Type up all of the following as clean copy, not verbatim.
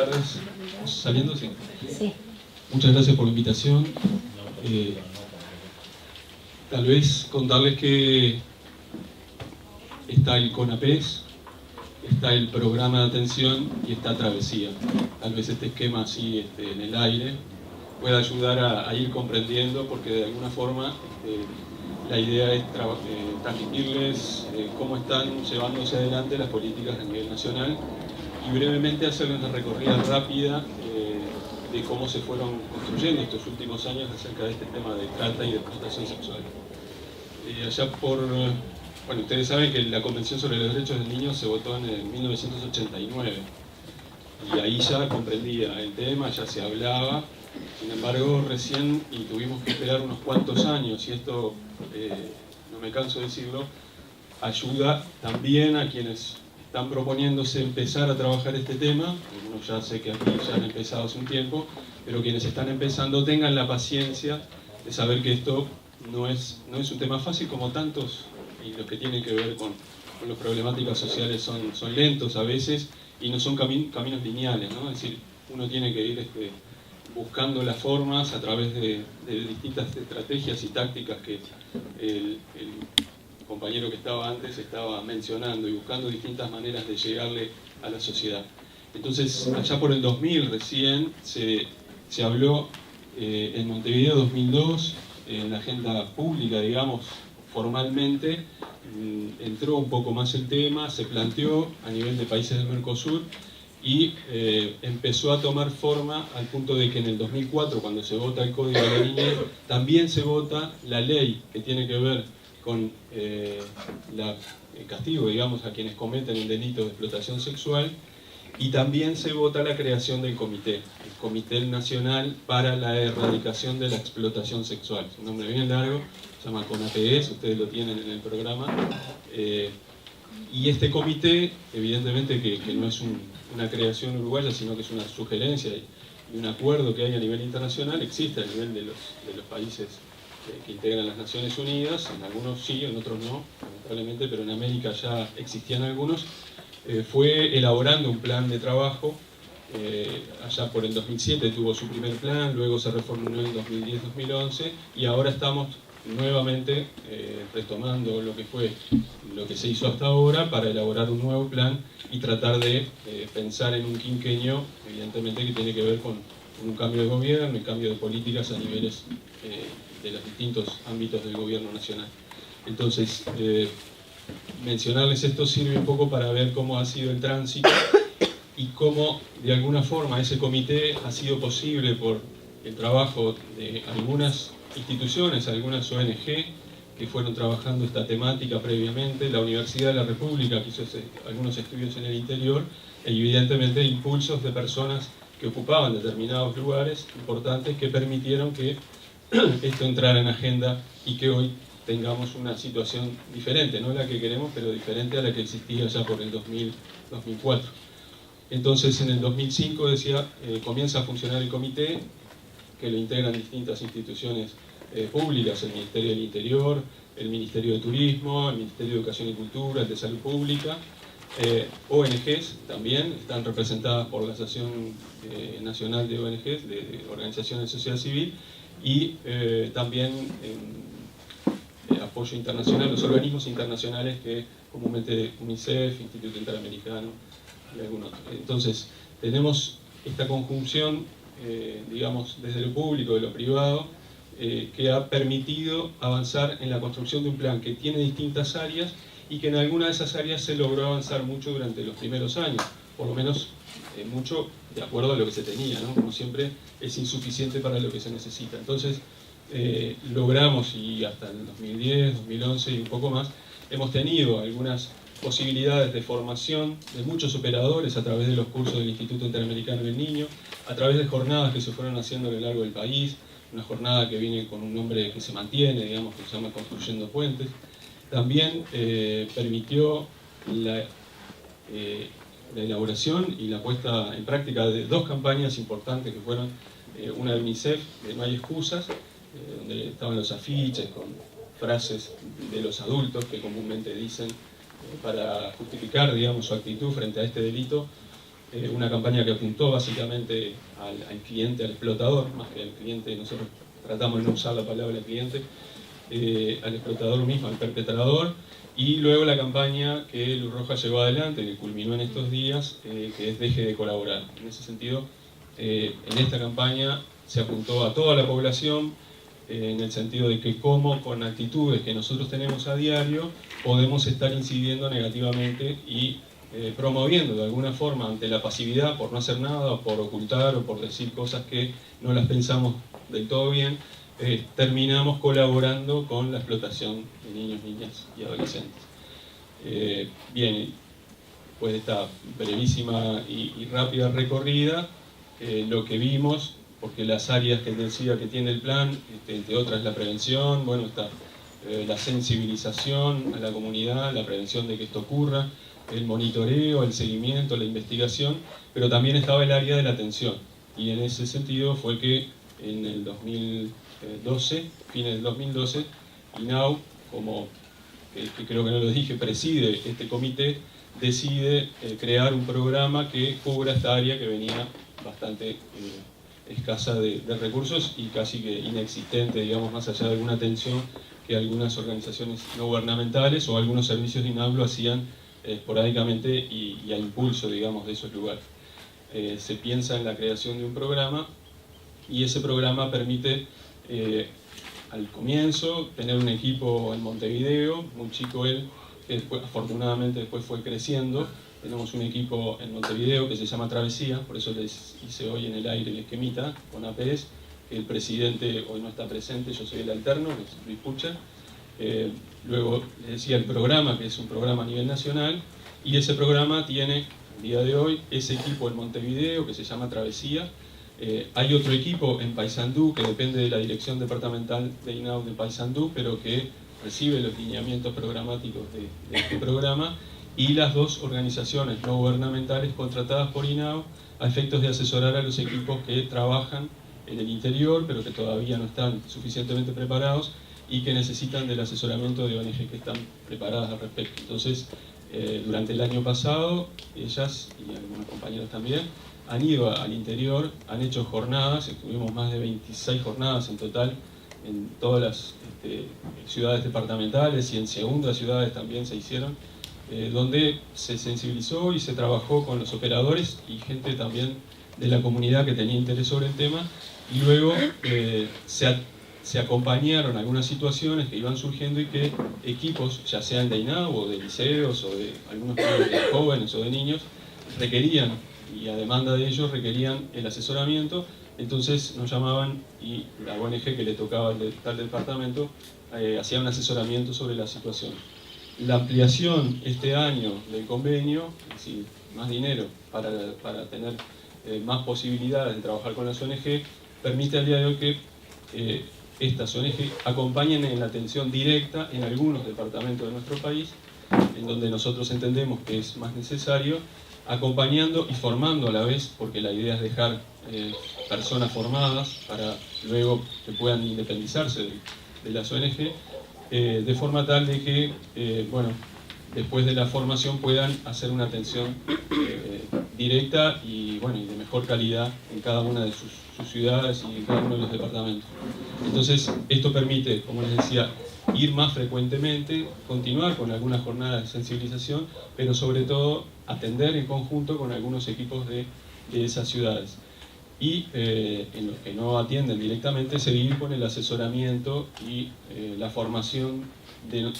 tardes. ¿Saliendo? Sí. Sí. Muchas gracias por la invitación. Tal vez contarles que está el CONAPES, está el programa de atención y está Travesía. Tal vez este esquema así en el aire pueda ayudar a ir comprendiendo, porque de alguna forma la idea es transmitirles cómo están llevándose adelante las políticas a nivel nacional y brevemente hacerles una recorrida rápida de cómo se fueron construyendo estos últimos años acerca de este tema de trata y de explotación sexual. Allá por... Bueno, ustedes saben que la Convención sobre los Derechos del Niño se votó en 1989 y ahí ya comprendía el tema, ya se hablaba. Sin embargo, recién, y tuvimos que esperar unos cuantos años, y esto no me canso de decirlo, ayuda también a quienes están proponiéndose empezar a trabajar este tema. Algunos ya sé que aquí ya han empezado hace un tiempo, pero quienes están empezando tengan la paciencia de saber que esto no es un tema fácil como tantos, y los que tienen que ver con las problemáticas sociales son lentos a veces y no son caminos lineales, ¿no? Es decir, uno tiene que ir buscando las formas a través de distintas estrategias y tácticas que el compañero que estaba antes estaba mencionando, y buscando distintas maneras de llegarle a la sociedad. Entonces, allá por el 2000 recién se habló en Montevideo 2002, en la agenda pública, digamos, formalmente, entró un poco más el tema, se planteó a nivel de países del Mercosur y empezó a tomar forma al punto de que en el 2004, cuando se vota el Código de la Niñez, también se vota la ley que tiene que ver con el castigo, digamos, a quienes cometen el delito de explotación sexual, y también se vota la creación del el Comité Nacional para la Erradicación de la Explotación Sexual. Es un nombre bien largo, se llama CONAPES, ustedes lo tienen en el programa. Y este comité, evidentemente que no es una creación uruguaya, sino que es una sugerencia y un acuerdo que hay a nivel internacional, existe a nivel de los países que integran las Naciones Unidas, en algunos sí, en otros no, lamentablemente, pero en América ya existían algunos. Fue elaborando un plan de trabajo, allá por el 2007 tuvo su primer plan, luego se reformuló en 2010-2011 y ahora estamos nuevamente retomando lo que se hizo hasta ahora para elaborar un nuevo plan y tratar de pensar en un quinquenio, evidentemente que tiene que ver con un cambio de gobierno y cambio de políticas a niveles de los distintos ámbitos del gobierno nacional. Entonces, mencionarles esto sirve un poco para ver cómo ha sido el tránsito y cómo de alguna forma ese comité ha sido posible por el trabajo de algunas instituciones, algunas ONG que fueron trabajando esta temática previamente, la Universidad de la República que hizo algunos estudios en el interior, y evidentemente impulsos de personas que ocupaban determinados lugares importantes que permitieron que esto entrara en agenda y que hoy tengamos una situación diferente, no la que queremos, pero diferente a la que existía ya por el 2004. Entonces, en el 2005, comienza a funcionar el comité, que lo integran distintas instituciones públicas, el Ministerio del Interior, el Ministerio de Turismo, el Ministerio de Educación y Cultura, el de Salud Pública, ONGs también, están representadas por la Asociación Nacional de ONGs, de Organizaciones de Sociedad Civil, y también apoyo internacional, los organismos internacionales que comúnmente UNICEF, Instituto Interamericano y algunos otros. Entonces, tenemos esta conjunción, digamos, desde lo público y lo privado, que ha permitido avanzar en la construcción de un plan que tiene distintas áreas y que en alguna de esas áreas se logró avanzar mucho durante los primeros años, por lo menos mucho de acuerdo a lo que se tenía, ¿no? Como siempre, es insuficiente para lo que se necesita. Entonces, logramos, y hasta el 2010, 2011 y un poco más, hemos tenido algunas posibilidades de formación de muchos operadores a través de los cursos del Instituto Interamericano del Niño, a través de jornadas que se fueron haciendo a lo largo del país, una jornada que viene con un nombre que se mantiene, digamos, que se llama Construyendo Puentes. También permitió la elaboración y la puesta en práctica de dos campañas importantes que fueron una de UNICEF, de No hay excusas, donde estaban los afiches con frases de los adultos que comúnmente dicen para justificar, digamos, su actitud frente a este delito, una campaña que apuntó básicamente al cliente, al explotador, más que al cliente. Nosotros tratamos de no usar la palabra cliente, al explotador mismo, al perpetrador. Y luego la campaña que Luz Roja llevó adelante, que culminó en estos días, que es Deje de Colaborar. En ese sentido, en esta campaña se apuntó a toda la población, en el sentido de que cómo con actitudes que nosotros tenemos a diario podemos estar incidiendo negativamente y promoviendo de alguna forma ante la pasividad por no hacer nada, o por ocultar, o por decir cosas que no las pensamos del todo bien, terminamos colaborando con la explotación de niños, niñas y adolescentes. Bien, pues de esta brevísima y rápida recorrida, lo que vimos, porque las áreas que decía que tiene el plan, entre otras la prevención, bueno, está la sensibilización a la comunidad, la prevención de que esto ocurra, el monitoreo, el seguimiento, la investigación, pero también estaba el área de la atención. Y en ese sentido fue que en el 2012, fines del 2012, INAU, como que creo que no lo dije, preside este comité, decide crear un programa que cubra esta área que venía bastante escasa de recursos y casi que inexistente, digamos, más allá de alguna atención que algunas organizaciones no gubernamentales o algunos servicios de INAU lo hacían esporádicamente y a impulso, digamos, de esos lugares. Se piensa en la creación de un programa y ese programa permite al comienzo tener un equipo en Montevideo, muy chico él, que después, afortunadamente después fue creciendo. Tenemos un equipo en Montevideo que se llama Travesía, por eso les hice hoy en el aire el esquemita con APS. El presidente hoy no está presente, yo soy el alterno, que es Luis Pucha. Luego les decía el programa, que es un programa a nivel nacional, y ese programa tiene, el día de hoy, ese equipo en Montevideo que se llama Travesía. Hay otro equipo en Paysandú que depende de la dirección departamental de INAU de Paysandú, pero que recibe los lineamientos programáticos de este programa, y las dos organizaciones no gubernamentales contratadas por INAU a efectos de asesorar a los equipos que trabajan en el interior, pero que todavía no están suficientemente preparados y que necesitan del asesoramiento de ONG que están preparadas al respecto. Entonces, durante el año pasado, ellas y algunos compañeros también han ido al interior, han hecho jornadas, tuvimos más de 26 jornadas en total en todas las ciudades departamentales, y en segundas ciudades también se hicieron, donde se sensibilizó y se trabajó con los operadores y gente también de la comunidad que tenía interés sobre el tema, y luego se acompañaron algunas situaciones que iban surgiendo y que equipos, ya sean de INAU o de liceos o de algunos clubes de jóvenes o de niños, requerían, y a demanda de ellos requerían el asesoramiento. Entonces nos llamaban y la ONG que le tocaba al tal departamento hacía un asesoramiento sobre la situación. La ampliación este año del convenio, es decir, más dinero para tener más posibilidades de trabajar con las ONG, permite al día de hoy que estas ONG acompañen en la atención directa en algunos departamentos de nuestro país, en donde nosotros entendemos que es más necesario, acompañando y formando a la vez, porque la idea es dejar personas formadas para luego que puedan independizarse de las ONG, de forma tal de que, bueno, después de la formación puedan hacer una atención directa y, bueno, y de mejor calidad en cada una de sus ciudades y en cada uno de los departamentos. Entonces, esto permite, como les decía, ir más frecuentemente, continuar con algunas jornadas de sensibilización, pero sobre todo atender en conjunto con algunos equipos de esas ciudades. Y en los que no atienden directamente, seguir con el asesoramiento y la formación de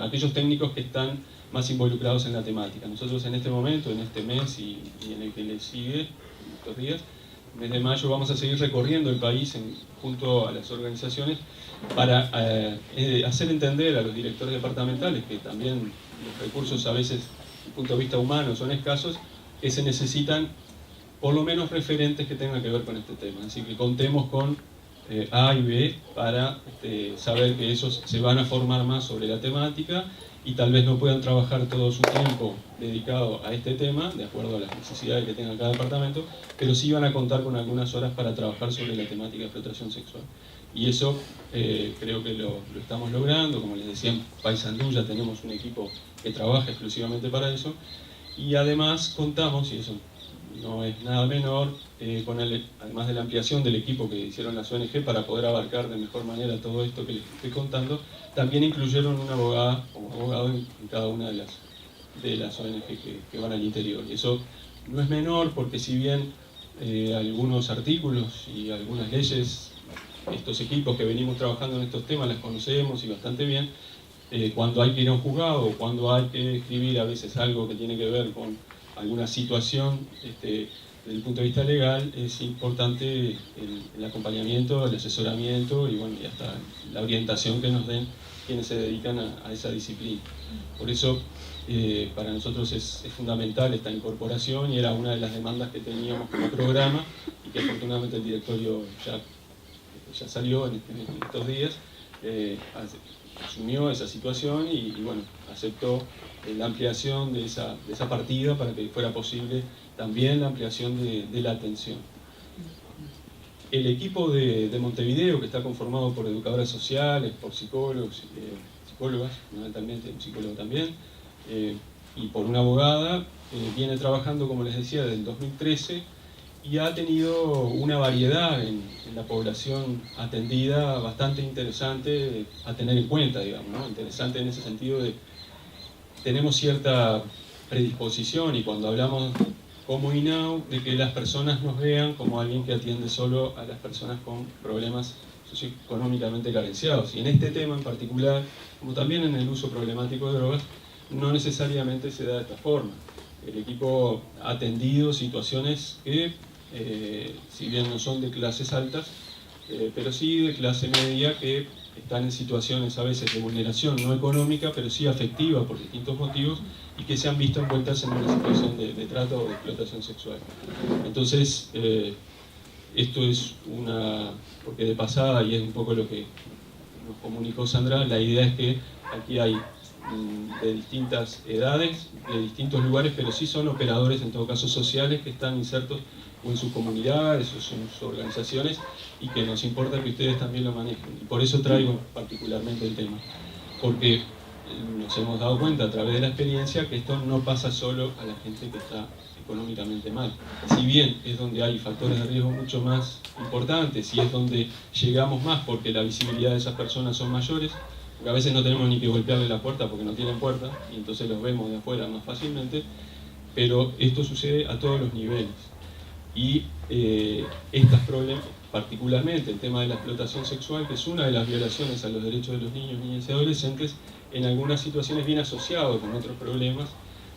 aquellos técnicos que están más involucrados en la temática. Nosotros en este momento, en este mes y en el que le sigue, en estos días, mes de mayo, vamos a seguir recorriendo el país junto a las organizaciones para hacer entender a los directores departamentales que también los recursos a veces, desde el punto de vista humano, son escasos, que se necesitan por lo menos referentes que tengan que ver con este tema. Así que contemos con A y B para saber que esos se van a formar más sobre la temática y tal vez no puedan trabajar todo su tiempo dedicado a este tema, de acuerdo a las necesidades que tenga cada departamento, pero sí van a contar con algunas horas para trabajar sobre la temática de explotación sexual. Y eso creo que lo estamos logrando. Como les decía, en Paysandú ya tenemos un equipo que trabaja exclusivamente para eso. Y además contamos, y eso no es nada menor, además de la ampliación del equipo que hicieron las ONG para poder abarcar de mejor manera todo esto que les estoy contando, también incluyeron una abogada como abogado en cada una de las ONG que van al interior. Y eso no es menor porque si bien algunos artículos y algunas leyes, estos equipos que venimos trabajando en estos temas las conocemos y bastante bien, cuando hay que ir a un juzgado o cuando hay que escribir a veces algo que tiene que ver con alguna situación desde el punto de vista legal, es importante el acompañamiento, el asesoramiento y, bueno, y hasta la orientación que nos den quienes se dedican a esa disciplina. Por eso para nosotros es fundamental esta incorporación y era una de las demandas que teníamos como programa y que afortunadamente el directorio ya salió en estos días, asumió esa situación y bueno, aceptó la ampliación de esa partida para que fuera posible también la ampliación de la atención. El equipo de Montevideo, que está conformado por educadoras sociales, por psicólogos, psicólogas, fundamentalmente, un psicólogo también, y por una abogada, viene trabajando, como les decía, desde el 2013 y ha tenido una variedad en la población atendida bastante interesante a tener en cuenta, digamos, ¿no? Interesante en ese sentido de tenemos cierta predisposición y cuando hablamos como INAU de que las personas nos vean como alguien que atiende solo a las personas con problemas socioeconómicamente carenciados. Y en este tema en particular, como también en el uso problemático de drogas, no necesariamente se da de esta forma. El equipo ha atendido situaciones que, si bien no son de clases altas, pero sí de clase media que están en situaciones a veces de vulneración no económica, pero sí afectiva por distintos motivos y que se han visto envueltas en una situación de trata o de explotación sexual. Entonces, esto es porque de pasada, y es un poco lo que nos comunicó Sandra, la idea es que aquí hay de distintas edades, de distintos lugares, pero sí son operadores, en todo caso sociales, que están insertos o en sus comunidades o en sus organizaciones y que nos importa que ustedes también lo manejen. Y por eso traigo particularmente el tema, porque nos hemos dado cuenta a través de la experiencia que esto no pasa solo a la gente que está económicamente mal. Si bien es donde hay factores de riesgo mucho más importantes y es donde llegamos más porque la visibilidad de esas personas son mayores, porque a veces no tenemos ni que golpearle la puerta porque no tienen puerta y entonces los vemos de afuera más fácilmente, pero esto sucede a todos los niveles. Y estos problemas, particularmente el tema de la explotación sexual, que es una de las violaciones a los derechos de los niños, niñas y adolescentes, en algunas situaciones viene asociado con otros problemas.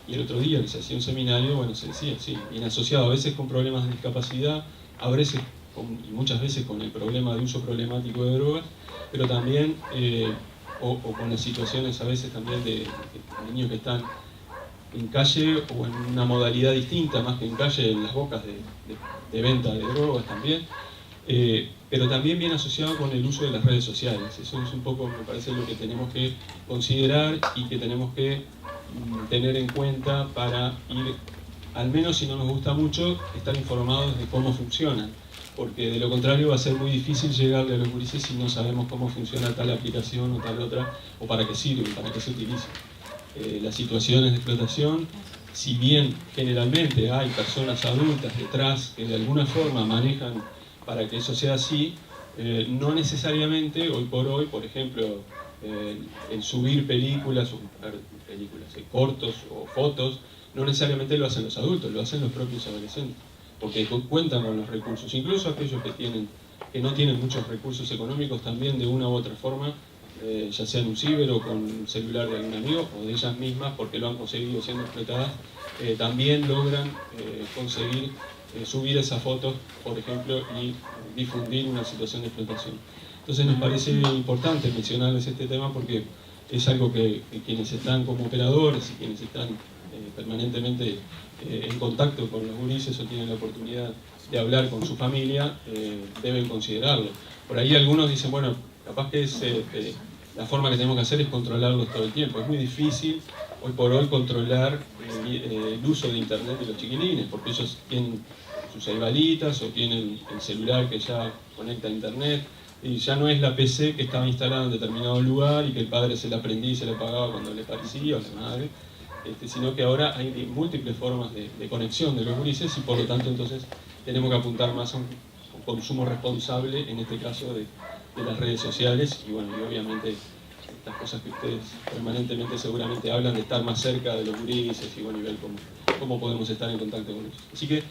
Y el otro día que se hacía un seminario, bueno, se decía, sí, viene asociado a veces con problemas de discapacidad, a veces y muchas veces con el problema de uso problemático de drogas, pero también o con las situaciones a veces también de niños que están en calle o en una modalidad distinta, más que en calle, en las bocas de venta de drogas también, pero también viene asociado con el uso de las redes sociales. Eso es un poco, me parece, lo que tenemos que considerar y que tenemos que tener en cuenta para ir, al menos si no nos gusta mucho, estar informados de cómo funcionan, porque de lo contrario va a ser muy difícil llegarle a los gurises si no sabemos cómo funciona tal aplicación o tal otra, o para qué sirve, para qué se utiliza. Las situaciones de explotación, si bien generalmente hay personas adultas detrás que de alguna forma manejan para que eso sea así, no necesariamente hoy por hoy, por ejemplo, el subir películas, cortos o fotos, no necesariamente lo hacen los adultos, lo hacen los propios adolescentes, porque cuentan con los recursos, incluso aquellos que no tienen muchos recursos económicos también de una u otra forma, ya sea en un ciber o con un celular de algún amigo o de ellas mismas porque lo han conseguido siendo explotadas, también logran conseguir subir esas fotos, por ejemplo, y difundir una situación de explotación. Entonces nos parece importante mencionarles este tema porque es algo que quienes están como operadores y quienes están permanentemente en contacto con los gurises o tienen la oportunidad de hablar con su familia, deben considerarlo. Por ahí algunos dicen, bueno, capaz que la forma que tenemos que hacer es controlarlos todo el tiempo. Es muy difícil hoy por hoy controlar el uso de internet de los chiquilines, porque ellos tienen sus aibalitas o tienen el celular que ya conecta a internet, y ya no es la PC que estaba instalada en determinado lugar y que el padre se la prendía y se la apagaba cuando le parecía, o la madre. sino que ahora hay múltiples formas de conexión de los gurises y por lo tanto entonces tenemos que apuntar más a un consumo responsable, en este caso de las redes sociales y bueno, y obviamente estas cosas que ustedes permanentemente seguramente hablan de estar más cerca de los gurises y bueno, y ver cómo podemos estar en contacto con ellos. Así que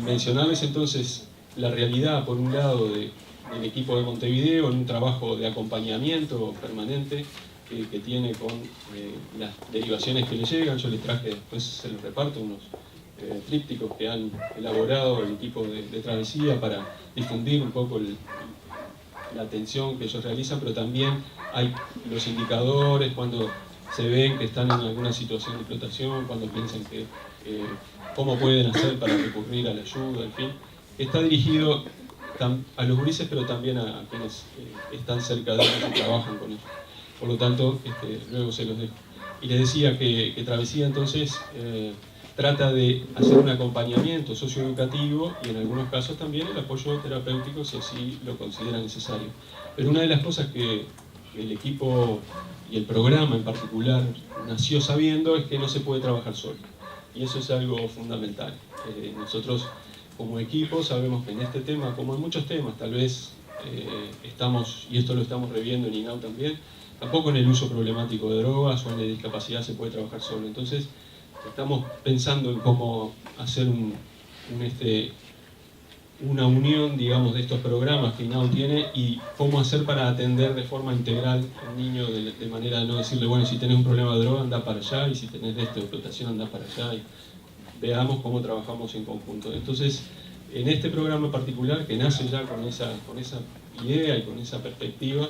mencionarles entonces la realidad, por un lado, del equipo de Montevideo en un trabajo de acompañamiento permanente que tiene con las derivaciones que le llegan. Yo les traje, después se los reparto, unos trípticos que han elaborado el equipo de Travesía para difundir un poco la atención que ellos realizan, pero también hay los indicadores cuando se ven que están en alguna situación de explotación, cuando piensan que cómo pueden hacer para recurrir a la ayuda, en fin. Está dirigido a los gurises, pero también a quienes están cerca de ellos y trabajan con ellos. Por lo tanto, luego se los dejo. Y les decía que Travesía entonces trata de hacer un acompañamiento socioeducativo y en algunos casos también el apoyo terapéutico si así lo considera necesario. Pero una de las cosas que el equipo y el programa en particular nació sabiendo es que no se puede trabajar solo. Y eso es algo fundamental. Nosotros como equipo sabemos que en este tema, como en muchos temas, tal vez estamos, y esto lo estamos reviendo en INAU también, tampoco en el uso problemático de drogas o en la discapacidad se puede trabajar solo. Entonces, estamos pensando en cómo hacer una unión, digamos, de estos programas que INAU tiene y cómo hacer para atender de forma integral al niño de manera de no decirle, bueno, si tenés un problema de droga, anda para allá, y si tenés de explotación, anda para allá, y veamos cómo trabajamos en conjunto. Entonces, en este programa en particular, que nace ya con esa idea y con esa perspectiva,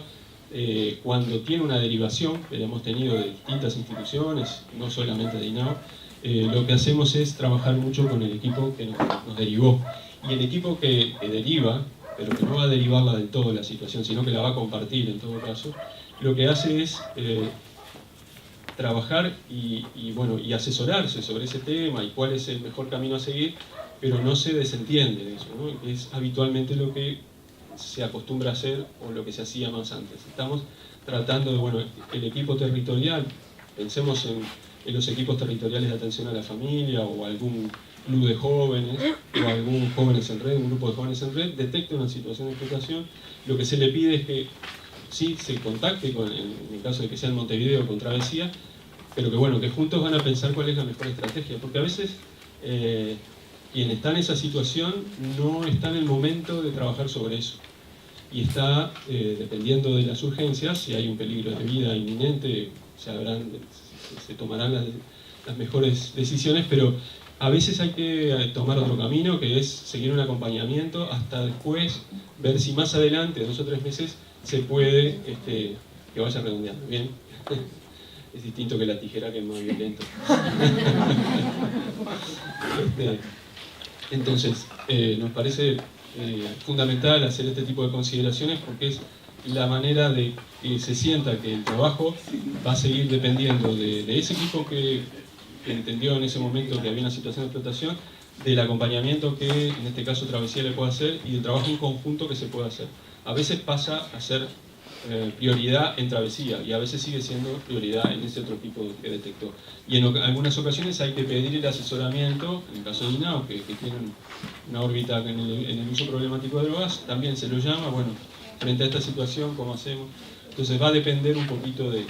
cuando tiene una derivación, que la hemos tenido de distintas instituciones, no solamente de INAU, lo que hacemos es trabajar mucho con el equipo que nos derivó. Y el equipo que deriva, pero que no va a derivarla del todo la situación, sino que la va a compartir en todo caso, lo que hace es trabajar y asesorarse sobre ese tema y cuál es el mejor camino a seguir, pero no se desentiende de eso, ¿no? Es habitualmente lo que se acostumbra a hacer o lo que se hacía más antes. Estamos tratando de, bueno, el equipo territorial, pensemos en los equipos territoriales de atención a la familia o algún club de jóvenes o algún jóvenes en red, un grupo de jóvenes en red, detecte una situación de explotación, lo que se le pide es que sí se contacte en el caso de que sea en Montevideo con Travesía, pero que bueno, que juntos van a pensar cuál es la mejor estrategia, porque a veces quien está en esa situación no está en el momento de trabajar sobre eso y está dependiendo de las urgencias, si hay un peligro de vida inminente se tomarán las mejores decisiones, pero a veces hay que tomar otro camino, que es seguir un acompañamiento hasta después ver si más adelante, 2 o 3 meses, se puede que vaya redondeando. ¿Bien? Es distinto que la tijera, que es más violento. Entonces, nos parece fundamental hacer este tipo de consideraciones porque es la manera de que se sienta que el trabajo va a seguir dependiendo de ese equipo que entendió en ese momento que había una situación de explotación, del acompañamiento que en este caso Travesía le puede hacer y del trabajo en conjunto que se puede hacer. A veces pasa a ser prioridad en Travesía y a veces sigue siendo prioridad en ese otro equipo que detectó. Y en algunas ocasiones hay que pedir el asesoramiento, en el caso de INAU, que tienen una órbita en el uso problemático de drogas, también se lo llama, bueno, frente a esta situación, ¿cómo hacemos? Entonces va a depender un poquito de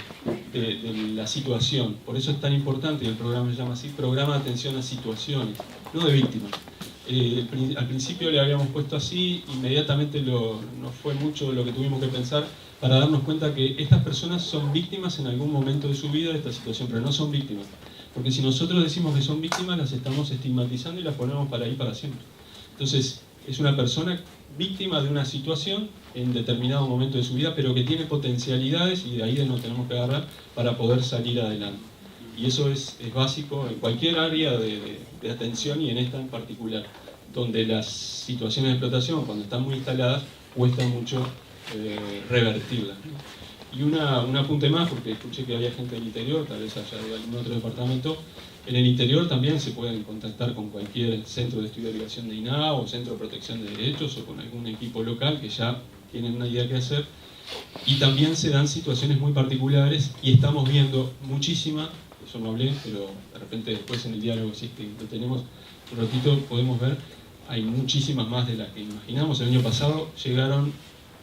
la situación. Por eso es tan importante, y el programa se llama así, Programa de Atención a Situaciones, no de víctimas. Al principio le habíamos puesto así, inmediatamente no fue mucho lo que tuvimos que pensar para darnos cuenta que estas personas son víctimas en algún momento de su vida de esta situación, pero no son víctimas. Porque si nosotros decimos que son víctimas, las estamos estigmatizando y las ponemos para ahí para siempre. Entonces, es una persona víctima de una situación en determinado momento de su vida, pero que tiene potencialidades y de ahí nos tenemos que agarrar para poder salir adelante. Y eso es básico en cualquier área de atención y en esta en particular, donde las situaciones de explotación, cuando están muy instaladas, cuesta mucho revertirlas. Y un apunte más, porque escuché que había gente del interior, tal vez haya de algún otro departamento. En el interior también se pueden contactar con cualquier centro de estudio de derivación de INAU o centro de protección de derechos o con algún equipo local que ya tienen una idea que hacer. Y también se dan situaciones muy particulares y estamos viendo muchísima eso no hablé, pero de repente después en el diálogo, si es que lo tenemos un ratito, podemos ver, hay muchísimas más de las que imaginamos. El año pasado llegaron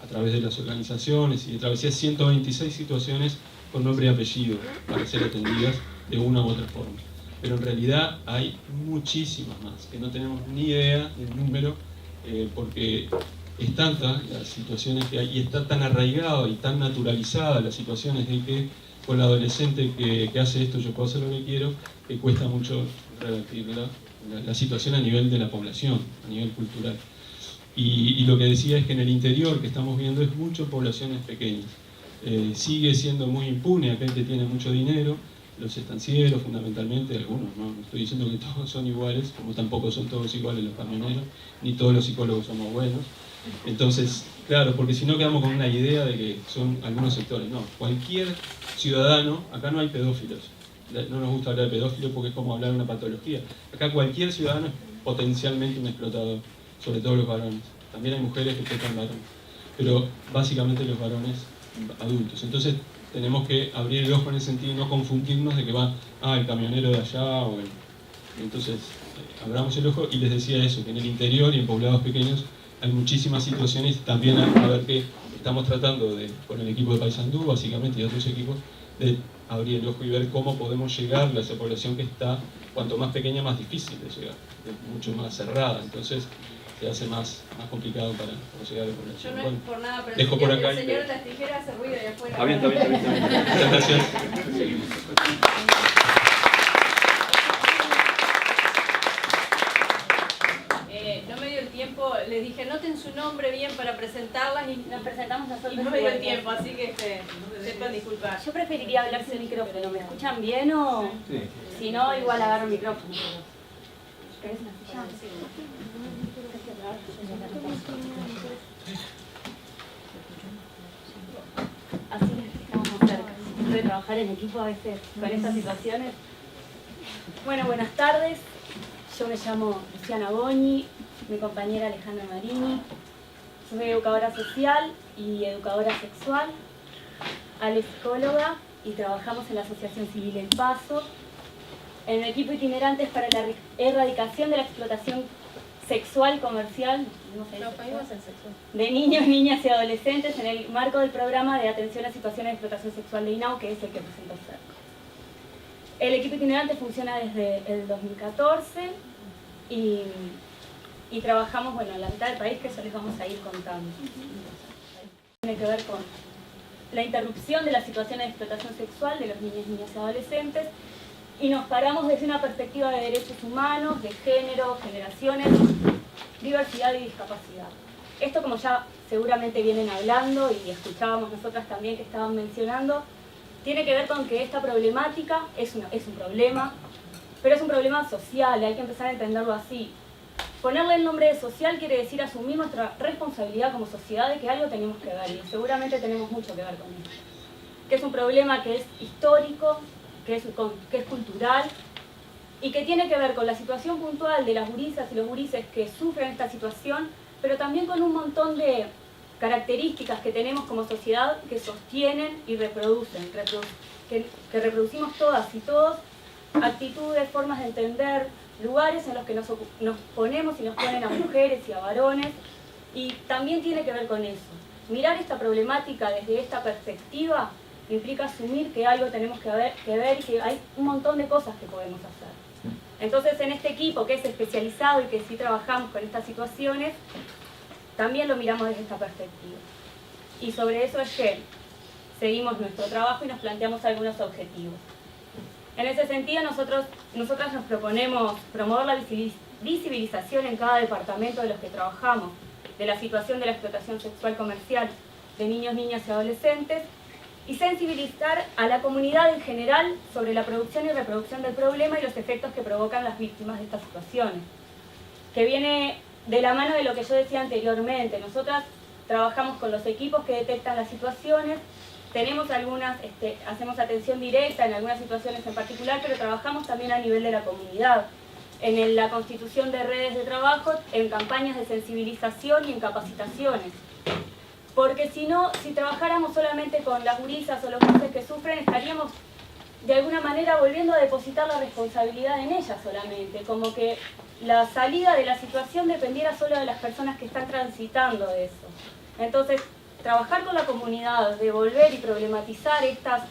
a través de las organizaciones y de travesía 126 situaciones con nombre y apellido para ser atendidas de una u otra forma. Pero en realidad hay muchísimas más, que no tenemos ni idea del número, porque es tanta las situaciones que hay y está tan arraigado y tan naturalizada las situaciones de que con la adolescente que hace esto yo puedo hacer lo que quiero, que cuesta mucho revertir la situación a nivel de la población, a nivel cultural. Y lo que decía es que en el interior que estamos viendo es mucho poblaciones pequeñas. Sigue siendo muy impune aquel que tiene mucho dinero, los estancieros fundamentalmente, algunos, no estoy diciendo que todos son iguales, como tampoco son todos iguales los camioneros, ni todos los psicólogos somos buenos. Entonces, claro, porque si no quedamos con una idea de que son algunos sectores. No, cualquier ciudadano, acá no hay pedófilos, no nos gusta hablar de pedófilos porque es como hablar de una patología. Acá cualquier ciudadano es potencialmente un explotador, sobre todo los varones. También hay mujeres que explotan varones, pero básicamente los varones adultos. Entonces tenemos que abrir el ojo en ese sentido y no confundirnos de que va, el camionero de allá, o el... Entonces, abramos el ojo y les decía eso, que en el interior y en poblados pequeños hay muchísimas situaciones, también a ver que estamos tratando de, con el equipo de Paysandú básicamente y otros equipos, de abrir el ojo y ver cómo podemos llegar a esa población que está, cuanto más pequeña, más difícil de llegar, es mucho más cerrada, entonces se hace más complicado para llegar a la población. Yo no bueno, es por nada, pero dejo por acá el señor de las tijeras hace ruido de afuera. Está bien. Muchas gracias. No me dio el tiempo, les dije anoten su nombre bien para presentarlas y Nos presentamos nosotros. y no me dio el tiempo, así que sepan disculpar. Yo preferiría hablar sin micrófono. ¿Me escuchan bien o...? Sí. Si no, igual agarro el micrófono. ¿Querés una silla? Así estamos más cerca. De trabajar en equipo a veces con estas situaciones. Bueno, buenas tardes. Yo me llamo Luciana Boni, mi compañera Alejandra Marini. Soy educadora social y educadora sexual. Ale es psicóloga y trabajamos en la Asociación Civil El Paso, en el equipo itinerantes para la erradicación de la explotación sexual comercial de niños, niñas y adolescentes en el marco del programa de atención a situaciones de explotación sexual de INAU, que es el que presentó CERC. El equipo itinerante funciona desde el 2014 y trabajamos en la mitad del país, que eso les vamos a ir contando. Tiene que ver con la interrupción de las situaciones de explotación sexual de los niños, niñas y adolescentes, y nos paramos desde una perspectiva de derechos humanos, de género, generaciones, diversidad y discapacidad. Esto, como ya seguramente vienen hablando y escuchábamos nosotras también que estaban mencionando, tiene que ver con que esta problemática es un problema, pero es un problema social, hay que empezar a entenderlo así. Ponerle el nombre de social quiere decir asumir nuestra responsabilidad como sociedad de que algo tenemos que ver, y seguramente tenemos mucho que ver con esto. Que es un problema que es histórico, que es cultural, y que tiene que ver con la situación puntual de las gurisas y los gurises que sufren esta situación, pero también con un montón de características que tenemos como sociedad que sostienen y reproducen, que reproducimos todas y todos, actitudes, formas de entender, lugares en los que nos ponemos y nos ponen a mujeres y a varones, y también tiene que ver con eso. Mirar esta problemática desde esta perspectiva implica asumir que algo tenemos que ver y que hay un montón de cosas que podemos hacer. Entonces, en este equipo que es especializado y que sí trabajamos con estas situaciones, también lo miramos desde esta perspectiva. Y sobre eso es que seguimos nuestro trabajo y nos planteamos algunos objetivos. En ese sentido, nosotras nos proponemos promover la visibilización en cada departamento de los que trabajamos de la situación de la explotación sexual comercial de niños, niñas y adolescentes, y sensibilizar a la comunidad en general sobre la producción y reproducción del problema y los efectos que provocan las víctimas de estas situaciones, que viene de la mano de lo que yo decía anteriormente. Nosotras trabajamos con los equipos que detectan las situaciones, tenemos hacemos atención directa en algunas situaciones en particular, pero trabajamos también a nivel de la comunidad, en la constitución de redes de trabajo, en campañas de sensibilización y en capacitaciones. Porque si no, si trabajáramos solamente con las gurisas o los gurises que sufren, estaríamos de alguna manera volviendo a depositar la responsabilidad en ellas solamente, como que la salida de la situación dependiera solo de las personas que están transitando eso. Entonces, trabajar con la comunidad, devolver y problematizar estas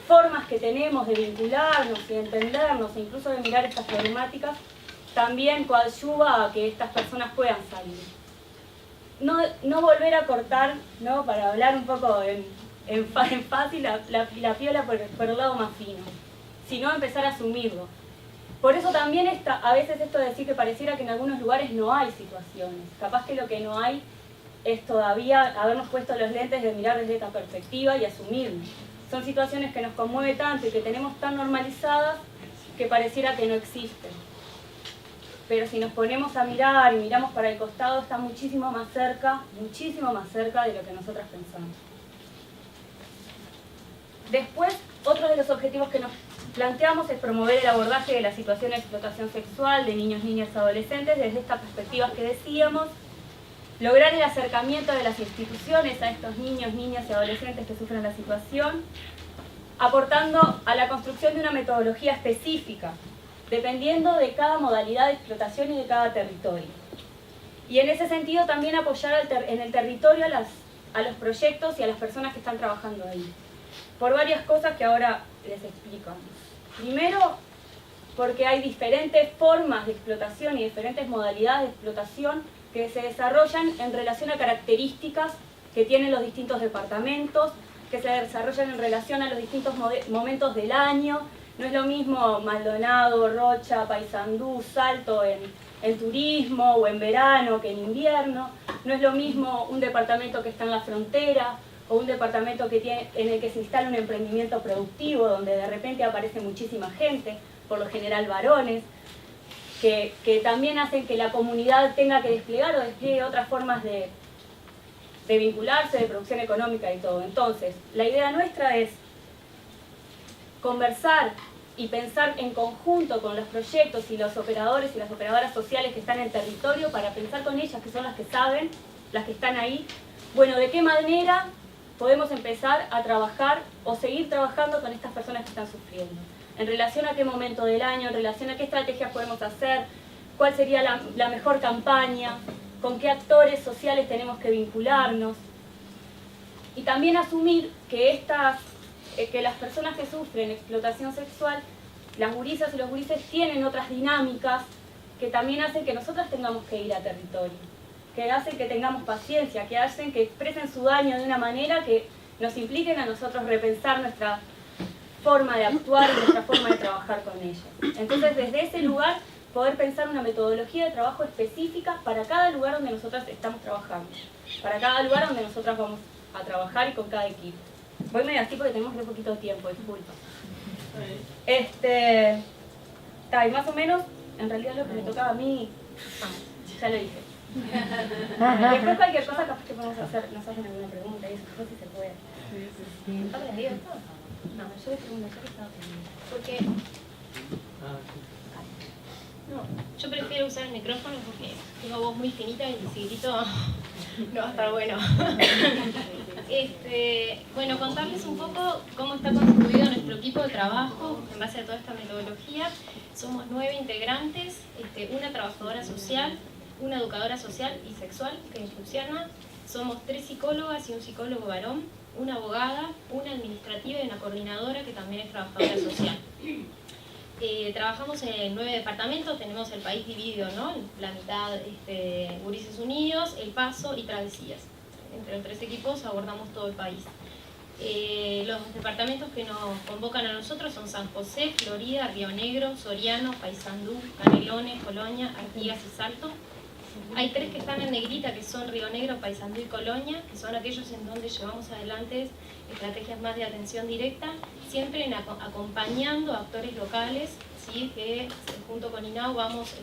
formas que tenemos de vincularnos y de entendernos, e incluso de mirar estas problemáticas, también coadyuva a que estas personas puedan salir. No volver a cortar, ¿no? Para hablar un poco en fácil, la piola por el lado más fino, sino empezar a asumirlo. Por eso también a veces esto de decir que pareciera que en algunos lugares no hay situaciones. Capaz que lo que no hay es todavía habernos puesto los lentes de mirar desde esta perspectiva y asumirlo. Son situaciones que nos conmueven tanto y que tenemos tan normalizadas que pareciera que no existen. Pero si nos ponemos a mirar y miramos para el costado, está muchísimo más cerca de lo que nosotras pensamos. Después, otro de los objetivos que nos planteamos es promover el abordaje de la situación de explotación sexual de niños, niñas y adolescentes desde estas perspectivas que decíamos, lograr el acercamiento de las instituciones a estos niños, niñas y adolescentes que sufren la situación, aportando a la construcción de una metodología específica, dependiendo de cada modalidad de explotación y de cada territorio. Y en ese sentido también apoyar en el territorio a los proyectos y a las personas que están trabajando ahí. Por varias cosas que ahora les explicamos. Primero, porque hay diferentes formas de explotación y diferentes modalidades de explotación que se desarrollan en relación a características que tienen los distintos departamentos, que se desarrollan en relación a los distintos momentos del año. No es lo mismo Maldonado, Rocha, Paysandú, Salto en turismo o en verano que en invierno. No es lo mismo un departamento que está en la frontera o un departamento en el que se instala un emprendimiento productivo donde de repente aparece muchísima gente, por lo general varones, que también hacen que la comunidad tenga que desplegar o despliegue otras formas de vincularse, de producción económica y todo. Entonces, la idea nuestra es conversar y pensar en conjunto con los proyectos y los operadores y las operadoras sociales que están en el territorio para pensar con ellas, que son las que saben, las que están ahí, bueno, de qué manera podemos empezar a trabajar o seguir trabajando con estas personas que están sufriendo. En relación a qué momento del año, en relación a qué estrategias podemos hacer, cuál sería la mejor campaña, con qué actores sociales tenemos que vincularnos. Y también asumir que las personas que sufren explotación sexual, las gurisas y los gurises tienen otras dinámicas que también hacen que nosotras tengamos que ir a territorio, que hacen que tengamos paciencia, que hacen que expresen su daño de una manera que nos impliquen a nosotros repensar nuestra forma de actuar y nuestra forma de trabajar con ellos. Entonces, desde ese lugar, poder pensar una metodología de trabajo específica para cada lugar donde nosotras estamos trabajando, para cada lugar donde nosotras vamos a trabajar y con cada equipo. Voy medio así porque tenemos muy poquito tiempo, disculpa. Y más o menos, en realidad lo que me tocaba a mí, ya lo dije. Después cualquier cosa capaz que podemos hacer, nos hacen alguna pregunta y eso, no sé si se puede. ¿Está aprendido esto? No, yo les pregunto, yo que estaba aprendiendo. Porque yo prefiero usar el micrófono porque tengo voz muy finita y si grito no va a estar bueno. Bueno, contarles un poco cómo está constituido nuestro equipo de trabajo en base a toda esta metodología. Somos 9 integrantes, una trabajadora social, una educadora social y sexual, que es Luciana. Somos 3 psicólogas y un psicólogo varón, una abogada, una administrativa y una coordinadora que también es trabajadora social. Trabajamos en 9 departamentos, tenemos el país dividido, ¿no? La mitad Gurises Unidos, El Paso y Travesías. Entre los 3 equipos abordamos todo el país. Los departamentos que nos convocan a nosotros son San José, Florida, Río Negro, Soriano, Paysandú, Canelones, Colonia, Artigas y Salto. Hay 3 que están en negrita, que son Río Negro, Paysandú y Colonia, que son aquellos en donde llevamos adelante estrategias más de atención directa, siempre acompañando a actores locales, ¿sí? Que junto con INAU vamos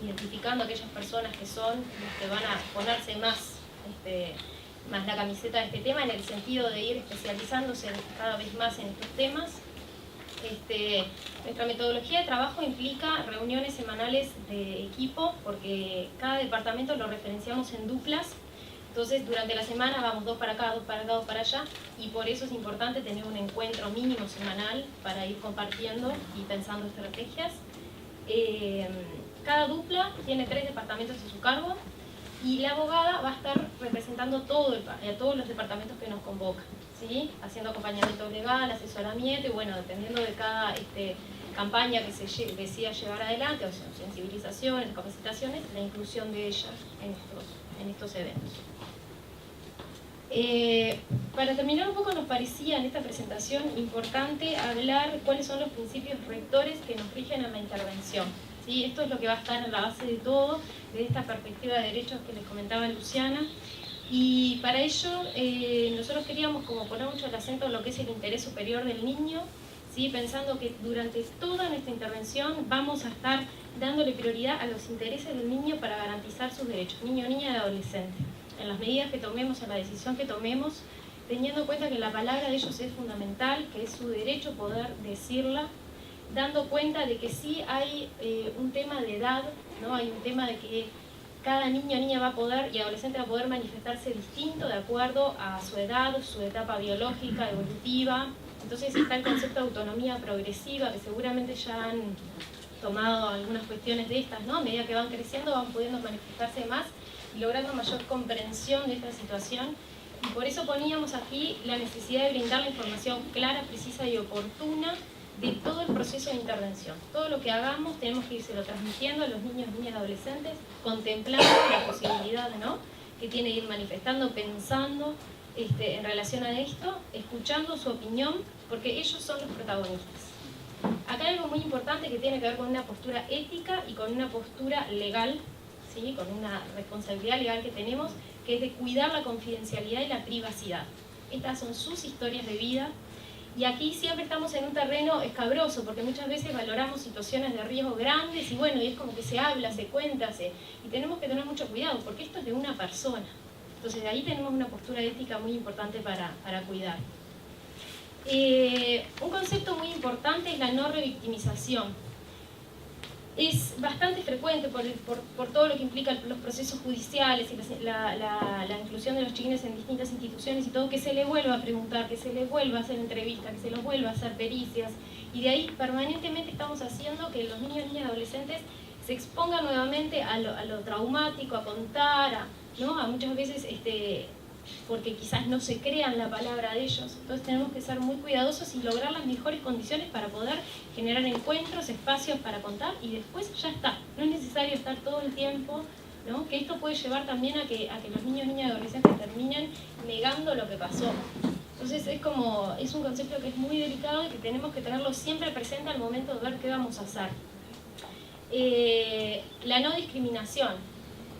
identificando a aquellas personas que son las que van a ponerse más la camiseta de este tema, en el sentido de ir especializándose cada vez más en estos temas. Nuestra metodología de trabajo implica reuniones semanales de equipo, porque cada departamento lo referenciamos en duplas, Entonces, durante la semana vamos 2 para acá, 2 para acá, 2 para allá, y por eso es importante tener un encuentro mínimo semanal para ir compartiendo y pensando estrategias. Cada dupla tiene 3 departamentos a su cargo, y la abogada va a estar representando a todos los departamentos que nos convocan, ¿sí? Haciendo acompañamiento legal, asesoramiento, y bueno, dependiendo de cada campaña que se decida llevar adelante, o sea, sensibilizaciones, capacitaciones, la inclusión de ellas en estos eventos. Para terminar un poco, nos parecía en esta presentación importante hablar cuáles son los principios rectores que nos rigen a la intervención. ¿Sí? Esto es lo que va a estar en la base de todo, de esta perspectiva de derechos que les comentaba Luciana. Y para ello nosotros queríamos como poner mucho el acento en lo que es el interés superior del niño, ¿sí? Pensando que durante toda nuestra intervención vamos a estar dándole prioridad a los intereses del niño para garantizar sus derechos, niño, niña y adolescente. En las medidas que tomemos, en la decisión que tomemos, teniendo en cuenta que la palabra de ellos es fundamental, que es su derecho poder decirla, dando cuenta de que sí hay un tema de edad, ¿no? Hay un tema de que cada niño o niña va a poder y adolescente va a poder manifestarse distinto de acuerdo a su edad, su etapa biológica, evolutiva. Entonces está el concepto de autonomía progresiva, que seguramente ya han tomado algunas cuestiones de estas, ¿no? A medida que van creciendo van pudiendo manifestarse más y logrando mayor comprensión de esta situación. Y por eso poníamos aquí la necesidad de brindar la información clara, precisa y oportuna de todo el proceso de intervención. Todo lo que hagamos tenemos que irse transmitiendo a los niños, niñas y adolescentes, contemplando la posibilidad, ¿no?, que tiene de ir manifestando, pensando en relación a esto, escuchando su opinión, porque ellos son los protagonistas. Acá hay algo muy importante que tiene que ver con una postura ética y con una postura legal, ¿sí?, con una responsabilidad legal que tenemos, que es de cuidar la confidencialidad y la privacidad. Estas son sus historias de vida. Y aquí siempre estamos en un terreno escabroso, porque muchas veces valoramos situaciones de riesgo grandes y bueno, y es como que se habla, se cuenta, y tenemos que tener mucho cuidado, porque esto es de una persona. Entonces de ahí tenemos una postura ética muy importante para cuidar. Un concepto muy importante es la no revictimización. Es bastante frecuente por todo lo que implica los procesos judiciales y la inclusión de los chiquines en distintas instituciones y todo, que se les vuelva a preguntar, que se les vuelva a hacer entrevistas, que se los vuelva a hacer pericias. Y de ahí permanentemente estamos haciendo que los niños, niñas y adolescentes se expongan nuevamente a lo traumático, a contar, ¿no?, a muchas veces porque quizás no se crean la palabra de ellos. Entonces tenemos que ser muy cuidadosos y lograr las mejores condiciones para poder generar encuentros, espacios para contar, y después ya está. No es necesario estar todo el tiempo, ¿no?, que esto puede llevar también a que los niños, niñas y adolescentes terminen negando lo que pasó. Entonces es un concepto que es muy delicado y que tenemos que tenerlo siempre presente al momento de ver qué vamos a hacer. La no discriminación,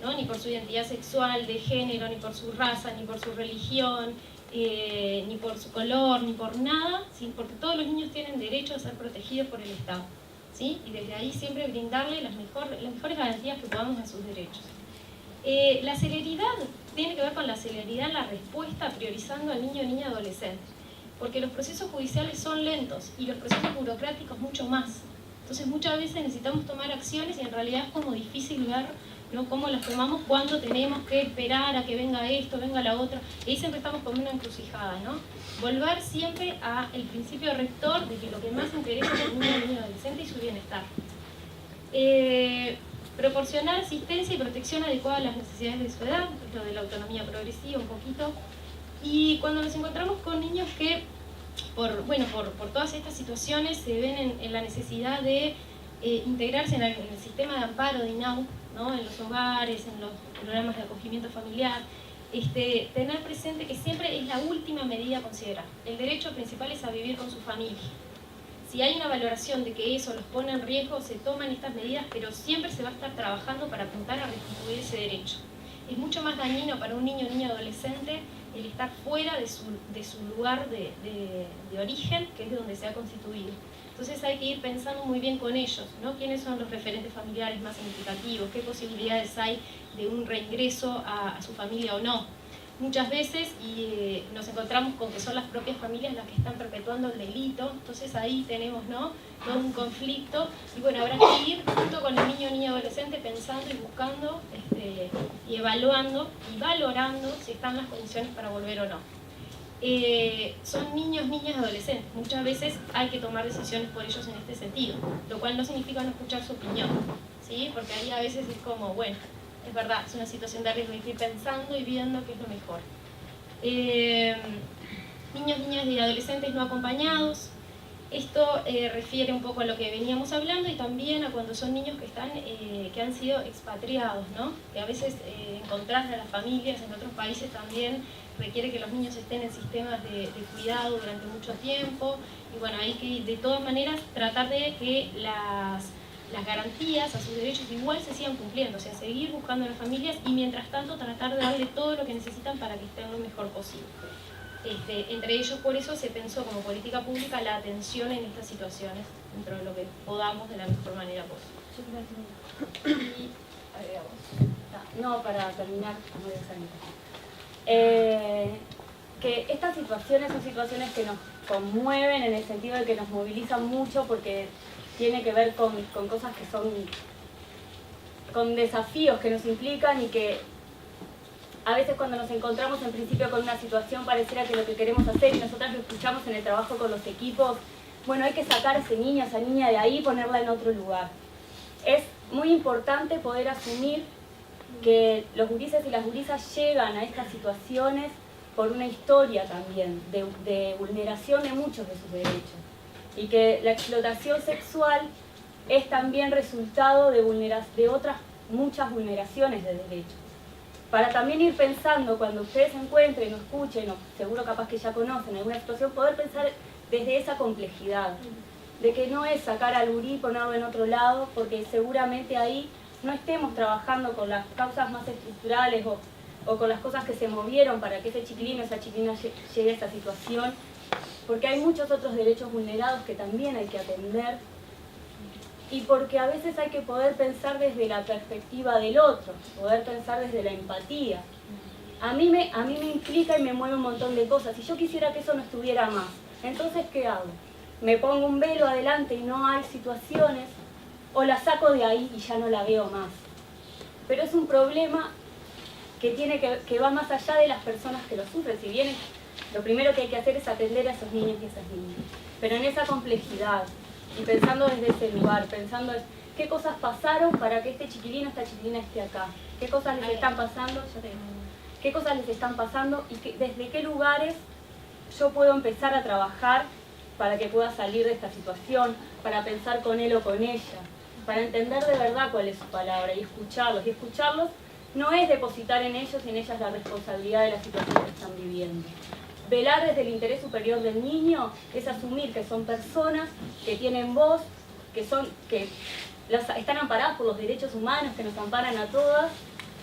¿no?, ni por su identidad sexual, de género, ni por su raza, ni por su religión, ni por su color, ni por nada, ¿sí?, porque todos los niños tienen derecho a ser protegidos por el Estado, ¿sí?, y desde ahí siempre brindarle las mejores garantías que podamos a sus derechos. La celeridad tiene que ver con la celeridad en la respuesta, priorizando al niño, niña y adolescente, porque los procesos judiciales son lentos y los procesos burocráticos mucho más. Entonces muchas veces necesitamos tomar acciones y en realidad es como difícil ver, ¿no?, cómo las tomamos cuando tenemos que esperar a que venga esto, venga la otra. Y ahí siempre estamos como una encrucijada, ¿no? Volver siempre al principio rector de que lo que más interesa es el niño, niña y adolescente y su bienestar. Proporcionar asistencia y protección adecuada a las necesidades de su edad, lo de la autonomía progresiva un poquito. Y cuando nos encontramos con niños que por todas estas situaciones se ven en la necesidad de integrarse en el sistema de amparo de INAU, ¿no?, en los hogares, en los programas de acogimiento familiar, tener presente que siempre es la última medida a considerar. El derecho principal es a vivir con su familia. Si hay una valoración de que eso los pone en riesgo, se toman estas medidas, pero siempre se va a estar trabajando para apuntar a restituir ese derecho. Es mucho más dañino para un niño o niña adolescente el estar fuera de su lugar de origen, que es de donde se ha constituido. Entonces hay que ir pensando muy bien con ellos, ¿no?, quiénes son los referentes familiares más significativos, qué posibilidades hay de un reingreso a su familia o no. muchas veces y nos encontramos con que son las propias familias las que están perpetuando el delito, entonces ahí tenemos, ¿no?, todo un conflicto, y bueno, habrá que ir junto con el niño o niña adolescente pensando y buscando y evaluando y valorando si están las condiciones para volver o no. Son niños, niñas, adolescentes, muchas veces hay que tomar decisiones por ellos en este sentido, lo cual no significa no escuchar su opinión, ¿sí? Porque ahí a veces es como, bueno, es verdad, es una situación de riesgo, hay que ir pensando y viendo qué es lo mejor. Niños, niñas y adolescentes no acompañados. Esto refiere un poco a lo que veníamos hablando y también a cuando son niños que han sido expatriados, ¿no? Que a veces encontrar a las familias en otros países también requiere que los niños estén en sistemas de cuidado durante mucho tiempo. Y bueno, hay que de todas maneras tratar de que las garantías a sus derechos igual se sigan cumpliendo, o sea, seguir buscando a las familias y mientras tanto tratar de darle todo lo que necesitan para que estén lo mejor posible. Entre ellos, por eso se pensó como política pública la atención en estas situaciones, dentro de lo que podamos de la mejor manera posible. Y agregamos. No, para terminar, que estas situaciones son situaciones que nos conmueven en el sentido de que nos movilizan mucho porque tiene que ver con cosas que son, con desafíos que nos implican y que a veces cuando nos encontramos en principio con una situación pareciera que lo que queremos hacer, y nosotras lo escuchamos en el trabajo con los equipos, bueno, hay que sacar a ese niño, a esa niña de ahí y ponerla en otro lugar. Es muy importante poder asumir que los gurises y las gurisas llegan a estas situaciones por una historia también de vulneración de muchos de sus derechos. Y que la explotación sexual es también resultado de otras muchas vulneraciones de derechos. Para también ir pensando, cuando ustedes se encuentren o escuchen, o seguro capaz que ya conocen alguna situación, poder pensar desde esa complejidad, de que no es sacar al gurí y ponerlo en otro lado, porque seguramente ahí no estemos trabajando con las causas más estructurales o con las cosas que se movieron para que ese chiquilín o esa chiquilina llegue a esta situación, porque hay muchos otros derechos vulnerados que también hay que atender, y porque a veces hay que poder pensar desde la perspectiva del otro, poder pensar desde la empatía. A mí me implica y me mueve un montón de cosas, y yo quisiera que eso no estuviera más. Entonces, ¿qué hago? ¿Me pongo un velo adelante y no hay situaciones? ¿O la saco de ahí y ya no la veo más? Pero es un problema que va más allá de las personas que lo sufren. Si bien lo primero que hay que hacer es atender a esos niños y esas niñas, pero en esa complejidad, y pensando desde ese lugar, pensando en qué cosas pasaron para que este chiquilino, esta chiquilina esté acá, qué cosas les están pasando, qué cosas les están pasando y desde qué lugares yo puedo empezar a trabajar para que pueda salir de esta situación, para pensar con él o con ella, para entender de verdad cuál es su palabra y escucharlos. Y escucharlos no es depositar en ellos y en ellas la responsabilidad de la situación que están viviendo. Velar desde el interés superior del niño es asumir que son personas que tienen voz, que están amparadas por los derechos humanos, que nos amparan a todas,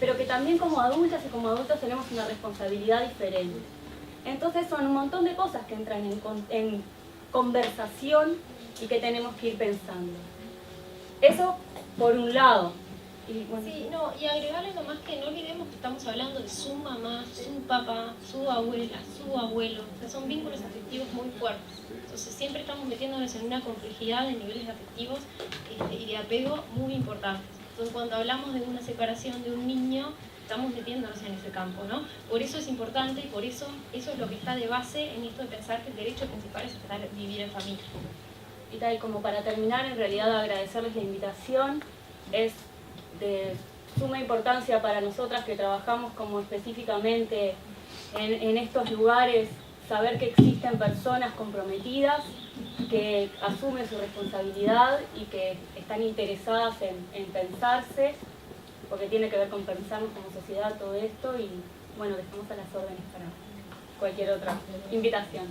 pero que también como adultas y como adultos tenemos una responsabilidad diferente. Entonces son un montón de cosas que entran en conversación y que tenemos que ir pensando. Eso por un lado. Y, bueno, sí, no, y agregarle nomás que no olvidemos que estamos hablando de su mamá, su papá, su abuela, su abuelo, que son vínculos afectivos muy fuertes. Entonces siempre estamos metiéndonos en una complejidad de niveles afectivos y de apego muy importantes. Entonces cuando hablamos de una separación de un niño, estamos metiéndonos en ese campo, ¿no? Por eso es importante y por eso es lo que está de base en esto de pensar que el derecho principal es vivir en familia. Y tal, como para terminar, en realidad agradecerles la invitación. Es de suma importancia para nosotras que trabajamos como específicamente en estos lugares, saber que existen personas comprometidas, que asumen su responsabilidad y que están interesadas en pensarse, porque tiene que ver con pensarnos como sociedad todo esto, y bueno, dejamos a las órdenes para cualquier otra invitación.